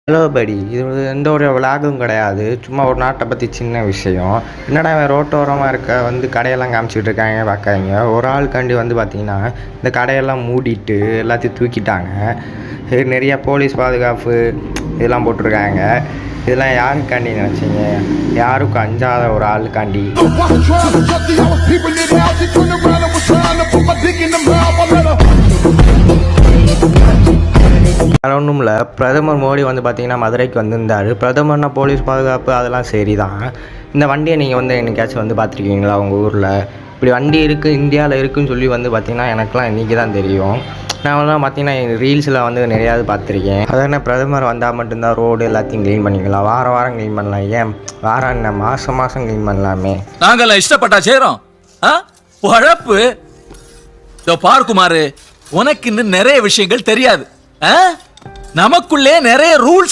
Hello படி, இது எந்த ஒரு விளாகும் கிடையாது. சும்மா ஒரு நாட்டை பற்றி சின்ன விஷயம். என்னடா இவன் ரோட்டோரமாக இருக்க கடையெல்லாம் காமிச்சிட்டு இருக்காங்க பார்க்காங்க. ஒரு ஆளுக்காண்டி பார்த்தீங்கன்னா இந்த கடையெல்லாம் மூடிட்டு எல்லாத்தையும் தூக்கிட்டாங்க. நிறைய போலீஸ் பாதுகாப்பு இதெல்லாம் போட்டிருக்காங்க. இதெல்லாம் யாருக்காண்டி நினச்சிங்க? யாருக்கும் அஞ்சாத ஒரு ஆளுக்காண்டி. அது ஒன்றும் இல்லை, பிரதமர் மோடி பார்த்தீங்கன்னா மதுரைக்கு வந்திருந்தார். பிரதமர்னா போலீஸ் பாதுகாப்பு அதெல்லாம் சரி தான். இந்த வண்டியை நீங்கள் என்னைக்காச்சும் பார்த்துருக்கீங்களா உங்கள் ஊரில்? இப்படி வண்டி இருக்குது, இந்தியாவில் இருக்குதுன்னு சொல்லி பார்த்தீங்கன்னா எனக்குலாம் இன்றைக்கி தான் தெரியும். நான் பார்த்தீங்கன்னா ரீல்ஸில் நிறையாவது பார்த்துருக்கேன். அதனால் பிரதமர் வந்தால் மட்டும்தான் ரோடு எல்லாத்தையும் க்ளீன் பண்ணிக்கலாம். வாரம் க்ளீன் பண்ணலாம். ஏன் வாரம் என்ன, மாதம் க்ளீன் பண்ணலாமே. நாங்கள்லாம் இஷ்டப்பட்டா செய்கிறோம். உழப்பு பார்க்குமாறு, உனக்கு இன்னும் நிறைய விஷயங்கள் தெரியாது. நமக்குள்ளே நிறைய ரூல்ஸ்